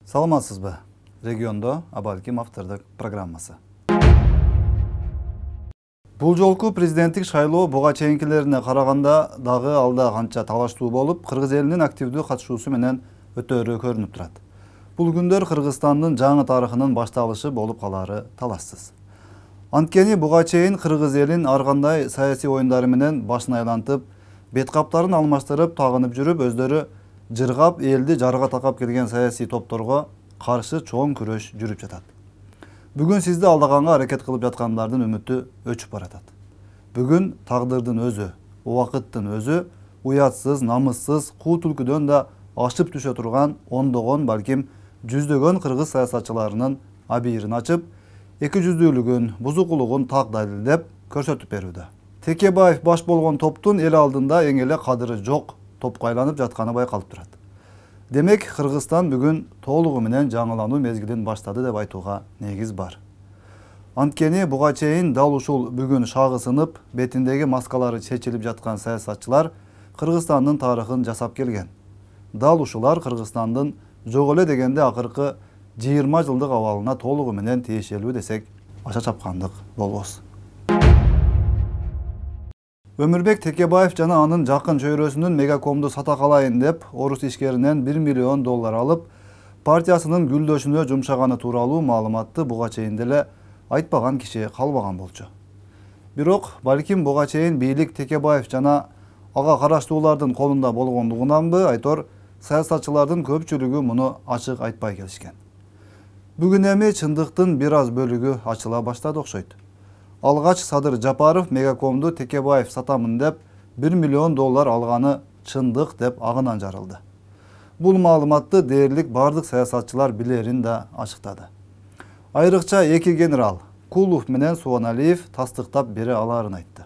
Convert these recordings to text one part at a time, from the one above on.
Саламатсызбы? Региондо Абалким автордук программасы. Бул жолку президенттик шайлоо буга чейинкилерине караганда дагы алда канча талаштуу болуп, Кыргыз элинин активдүү катышуусу менен өтөөрү көрүнүп турат. Бул күндөр Кыргызстандын жаңы тарыхынын башталышы болуп калары талашсыз. Анткени буга чейин Кыргыз элин ар кандай саясий оюндары менен башын айлантып, бет каптарын алмаштырып, тагынып жүрүп, өздөрү жыргап, элди жарга такап келген саясий топторго каршы чоң күрөш жүрүп жатат. Бүгүн сизди алдаганга аракет кылып жаткандардын үмүтү өчүп баратат. Бүгүн тагдырдын өзү, убакыттын өзү уятсыз, намыссыз, куу түлкүдөн да ашып түшө турган ондогон, балким жүздөгөн кыргыз саясатчыларынын абийирин ачып, эки жүздүүлүгүн, бузукулугун так далилдеп көрсөтүп берүүдө. Текебаев баш болгон топтун эл алдында эң эле кадыры жок топко айланып жатканы байкалып турат. Демек, Кыргызстан бүгүн толугу менен жаңылануу мезгилин баштады деп айтууга негиз бар. Анткени буга чейин дал ушул бүгүн шагы сынып, бетиндеги маскалары чечилип жаткан саясатчылар Кыргызстандын тарыхын жасап келген. Дал ушулар Кыргызстандын жок эле дегенде акыркы 20 жылдык абалына толугу менен тиешелүү десек, аша чапкандык болбос. Өмүрбек Текебаев жана анын жакын чөйрөсүнүн Мегакомду сата калайын деп, орус ишкеринен $1 миллион алып, партиясынын гүлдөшүнө жумшаганы тууралуу маалыматты буга чейин деле айтпаган киши калбаган болчу. Бирок, балким буга чейин бийлик Текебаев жана ага караштуулардын колунда болгондугунанбы, айтор саясатчылардын көпчүлүгү муну ачык айтпай келишкен. Бүгүн эми чындыктын бир аз бөлүгү ачыла баштады окшойт. Алгач Садыр Жапаров Мегакомду Текебаев сатамын деп $1 миллион алганы чындык деп агынан жарылды. Бул маалыматты дээрлик бардык саясатчылар билерин да ачыктады. Айрыкча эки генерал Кулов менен Суаналиев тастыктап бере аларын айтты.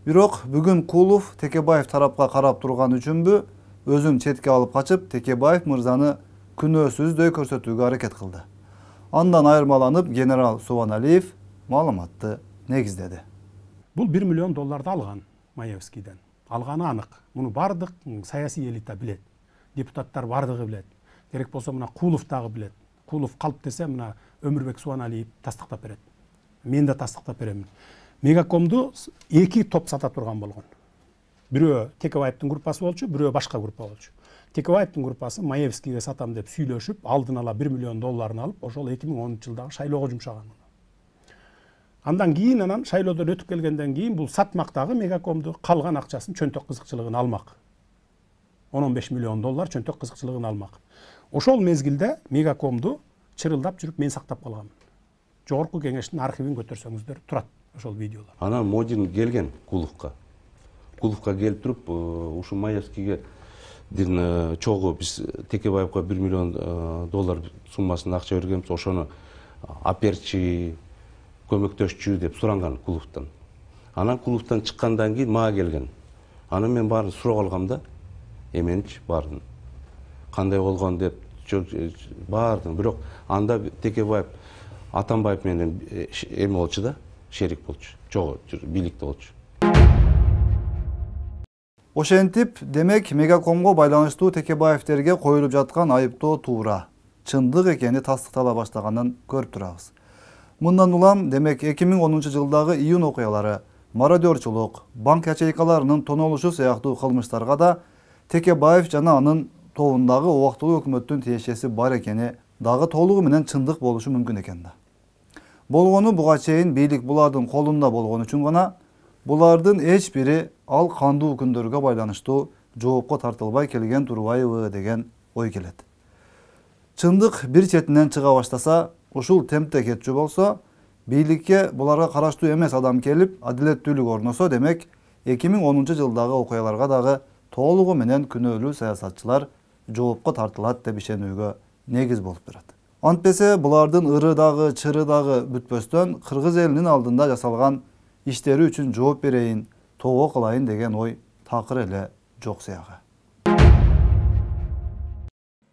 Бирок бүгүн Кулов Текебаев тарапка карап турган үчүнбү, өзүн четке алып качып, Текебаев мырзаны күнөөсүздөй көрсөтүүгө аракет кылды. Андан айырмаланып генерал Суаналиев маалыматты негиздеди. Бул $1 миллион алган Маевскийден. Алганы анык. Муну бардык саясий элита билет. Депутаттар бардыгы билет. Керек болсо мына Кулов дагы билет. Кулов калп десе мына Өмүрбек Суаналиев тастыктап берет. Мен да тастыктап беремин. Мегакомду эки топ сата турган болгон. Бирөө Текебаевдин группасы болчу, бирөө башка группа болчу. Текебаевдин группасы Маевскийге сатам деп сүйлөшүп, алдын ала $1 миллион алып, ошол 2010 жылдагы шайлоого жумшаган. Андан кийин шайлоодон өтүп келгенден кийин бул сатмактагы Мегакомду калган акчасын чөнтөк кызыкчылыгын алмак. 10-15 миллион чөнтөк кызыкчылыгын алмак. Ошол мезгилде Мегакомду чырылдап жүрүп мен сактап калганмын. Жогорку кеңештин архивин көтөрсөңүздөр турат ошол видеолор. Анан Модин келген Куловко. Куловко келип туруп, ушу Маевскийге чогуу биз Текебаевга $1 миллион суммасында акча бергенбиз, ошону аперчи көмөктөшчү деп суранган Куловдон. Анан Куловдон чыккандан кийин мага келген. Анан мен баарын сурап алгам да, эменич баарын. Кандай болгон деп баардын. Бирок анда Текебаев Атамбаев менен эме болчу да, шерик болчу. Жок, бийликте болчу. Ошентип, демек Мегакомго байланыштуу Текебаевтерге коюлуп жаткан айыптоо туура, чындык экени тастыктала баштаганын көрүп турабыз. Мындан улам, демек 2010 жылдагы июнь окуялары, мародерчулук, банк ячейкаларынын тонолушу сыяктуу кылмыштарга да Текебаев жана анын тобундагы убактылуу өкмөттүн тиешеси бар экени дагы толугу менен чындык болушу мүмкүн экен да. Болгону буга чейин бийлик булардын колунда болгон үчүн гана булардын эч бири ал кандуу күндөргө байланыштуу жоопко тартылбай келген турбайбы деген ой келет. Чындык бир четинен чыга баштаса, ушул темпте кетчү болсо, бийликке буларга караштуу эмес адам келип, адилеттүүлүк орносо, демек 2010 жылдагы окуяларга дагы толугу менен күнөөлүү саясатчылар жоопко тартылат деп ишенүүгө негиз болуп турат. Антпесе булардын ыры дагы, чыры дагы бүтпөстөн Кыргыз элинин алдында жасалган иштери үчүн жооп берейин, тоого кылайын деген ой такыр эле жок сыягы.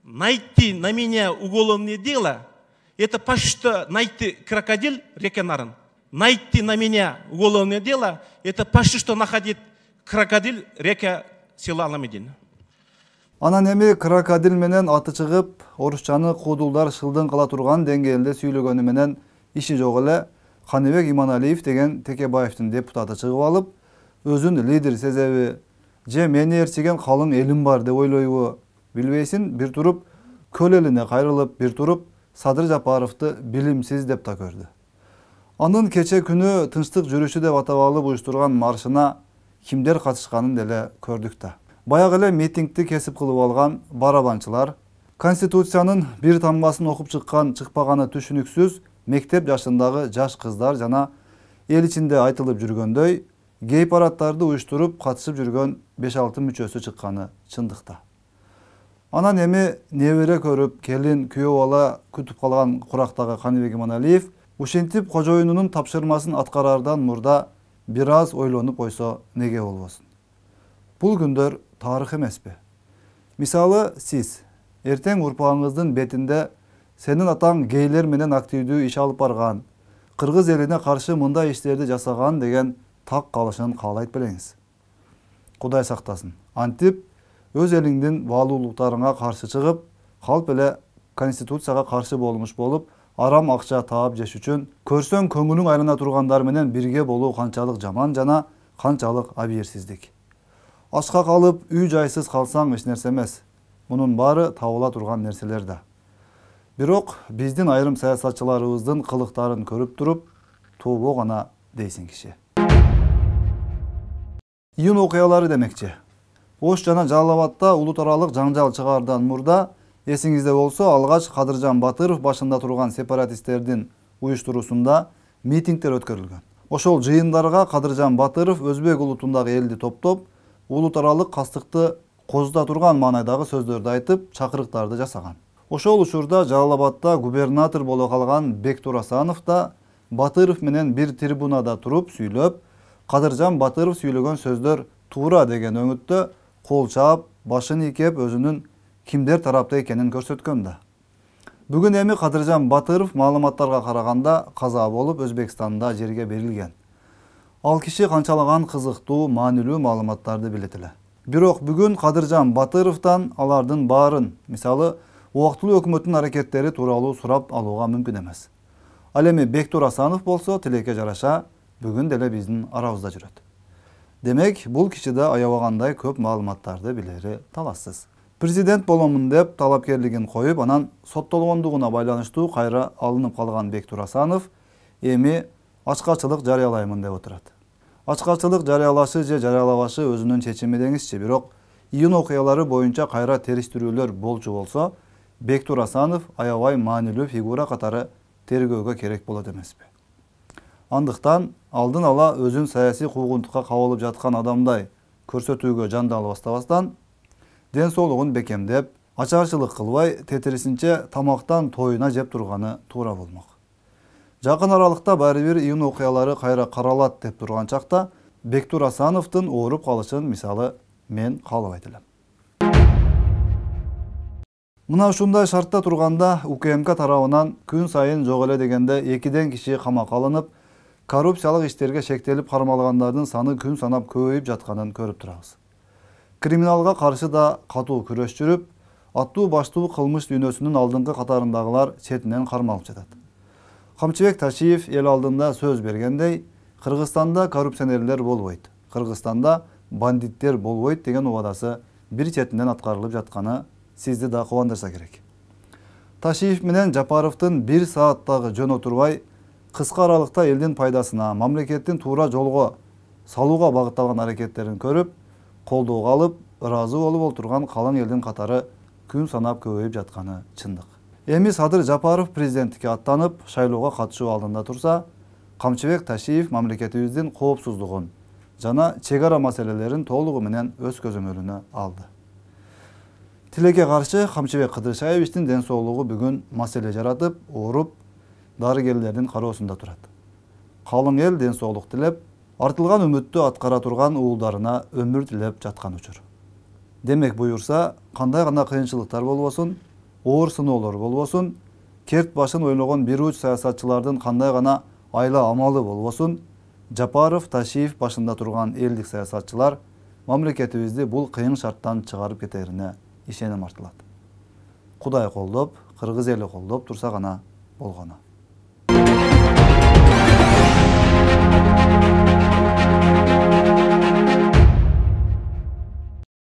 Найти на меня уголовное дело — это почти что найти крокодил реке Нарын. Найти на меня уголовное дело — это почти что находить крокодил река села Аламедин. Анан эми крокодил менен аты чыгып, орусчаны куудулдар шылдың кыла турган деңгээлде сүйлөгөнү менен иши жок эле Каныбек Иманалиев деген Текебаевдин депутаты чыгып алып, өзүн лидер сезеби, же мени ээрчиген калың элим бар деп ойлойбу билбейсин, бир туруп көл элине кайрылып, бир туруп Садыр Жапаровду билимсиз деп да көрдү. Анын кече күнү тынчтык жүрүшү деп атап алып уюштурган маршына кимдер катышканын деле көрдүк да. Баягы эле митингди кесип кылып алган барабанчылар, Конституциянын бир тамгасын окуп чыкпаганы түшүнүксүз мектеп жашындагы жаш кыздар жана эл ичинде айтылып жүргөндөй гей парадтарды уюштуруп катышып жүргөн 5-6 мүчөсү чыкканы чындыкта. Анан эми небере көрүп, келин күйөө бала күтүп калган курактагы Каныбек Иманалиев ушинтип кожоюнунун тапшырмасын аткарардан мурда бир аз ойлонуп койсо неге болбосун. Бул күндөр тарых эмеспи? Мисалы, сиз эртең урпагыңыздын бетинде сенин атаң гейлер менен активдүү иш алып барган, кыргыз элине каршы мындай иштерди жасаган деген так калышын каалайт белеңиз. Кудай сактасын. Антип өз элиңдин баалуулуктарыңа каршы чыгып, калп эле Конституцияга каршы болмуш болуп, арам акча таап жеш үчүн көрсөң көңүлүң айлана тургандар менен бирге болуу канчалык жаман жана канчалык абийирсиздик. Ашка калып, үй жайсыз калсаң эч нерсе эмес. Мунун баары табыла турган нерселер да. Бирок биздин айрым саясатчыларыбыздын кылыктарын көрүп туруп, тобо гана дейсин киши. Июнь окуялары демекчи. Ош жана Жалал Абадта улут аралык жаңжал чыгаардан мурда эсиңизде болсо, алгач Кадыржан Батыров башында турган сепаратисттердин уюштуруусунда митингдер өткөрүлгөн. Ошол жыйындарга Кадыржан Батыров өзбек улутундагы элди топтоп, улут аралык кастыкты козута турган маанайдагы сөздөрдү айтып, чакырыктарды жасаган. Ошол учурда Жалал Абадта губернатор боло калган Бектур Асанов да Батыров менен бир трибунада туруп сүйлөп, Кадыржан Батыров сүйлөгөн сөздөр туура деген өңүттө кол чаап, башын ийкеп өзүнүн кимдер тарапта экенин көрсөткөн да. Бүгүн эми Кадыржан Батыров маалыматтарга караганда каза болуп Өзбекстанда жерге берилген. Ал киши канчалаган кызыктуу, маанилүү маалыматтарды билет эле. Бирок бүгүн Кадыржан Батыровдон алардын баарын, мисалы, убактылуу өкмөттүн аракеттери тууралуу сурап алууга мүмкүн эмес. Ал эми Бектур Асанов болсо, тилекке жараша, бүгүн деле биздин арабызда жүрөт. Демек, бул киши да аябагандай көп маалыматтарды билери талассыз. Президент боломун деп талапкерлигин коюп, анан соттолгондугуна байланыштуу кайра алынып калган Бектур Асанов эми ачкачылык жарыялаймын деп отурат. Ачкачылык жарыялашы же жарыялабашы өзүнүн чечими деңизчи, бирок июнь окуялары боюнча кайра териштирүүлөр болчу болсо, Бектур Асанов аябай маанилүү фигура катары тергөөгө керек болот эмеспи? Андыктан алдын ала өзүн саясий куугунтукка кабылып жаткан адамдай көрсөтүүгө жандалы баштабастан, ден соолугун бекемдеп, ачарчылык кылбай, тетирисинче тамактан тоюна жеп турганы туура болмок. Жакын аралыкта баары бир июнь окуялары кайра каралат деп турган чакта Бектур Асановдун ооруп калышын мисалы мен каалабайт элем. Мына ушундай шартта турганда УКМК тарабынан күн сайын жок эле дегенде 2ден киши камакка алынып, коррупциялык иштерге шектелип кармалгандардын саны күн санап көбөйүп жатканын көрүп турабыз. Криминалга каршы да катуу күрөш жүрүп, аттуу баштуу кылмыш дүйнөсүнүн алдыңкы катарындагылар четинен кармалып жатат. Камчыбек Ташиев эл алдында сөз бергендей, Кыргызстанда коррупционерлер болбойт, Кыргызстанда бандиттер болбойт деген убадасы бир четинен аткарылып жатканы сизди да кубандырса керек. Ташиев менен Жапаровдун 1 сааттагы жөн отурбай, кыска аралыкта элдин пайдасына, мамлекеттин туура жолго салууга багытталган аракеттерин көрүп, колдоого алып, ыраазы болуп отурган калың элдин катары күн санап көбөйүп жатканы чындык. Эми Садыр Жапаров президенттикке аттанып, шайлоого катышуу алдында турса, Камчыбек Ташиев мамлекетибиздин коопсуздугун жана чек ара маселелерин толугу менен өз көзөмөлүнө алды. Тилекке каршы Камчыбек Кыдыршаевичтин ден соолугу бүгүн маселе жаратып, ооруп, дарыгерлердин кароосунда турат. Калың эл ден соолук тилеп, артылган үмүттү аткара турган уулдарына өмүр тилеп жаткан учур. Демек буюрса, кандай гана кыйынчылыктар болбосун, оор сыноолор болбосун, керт башын ойлогон бир уч саясатчылардын кандай гана айла амалы болбосун, Жапаров, Ташиев башында турган элдик саясатчылар мамлекетибизди бул кыйын шарттан чыгарып кетерине ишеним артылат. Кудай колдоп, кыргыз эли колдоп турса гана болгону.